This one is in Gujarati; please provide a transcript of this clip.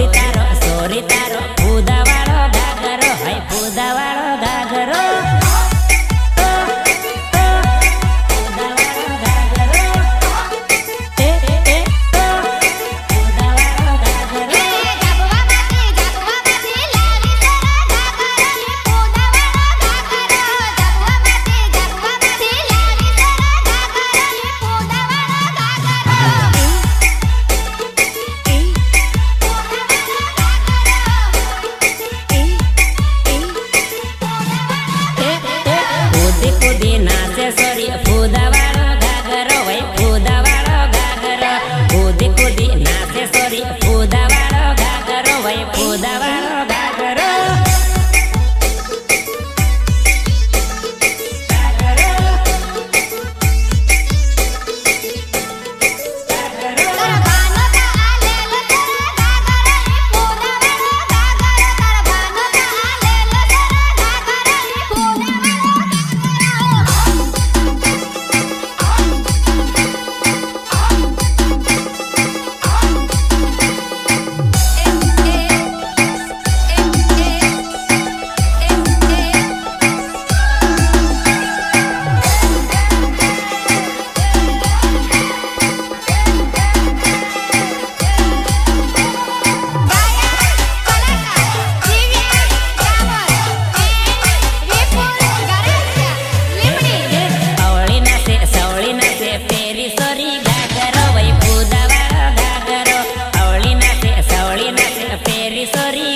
સોરી તારો ફૂદાવાળો ગાગરો હે ફૂદાવાળો ગાગરો કૂદી નાચે સોરી ફૂદાવાળો ગાગરો વઈ ફૂદાવાળો ગાગરો કૂદી કૂદી નાચે સોરી ફૂદાવાળો ગાગરો વઈ ફૂદાવાળો ગાગરો sorry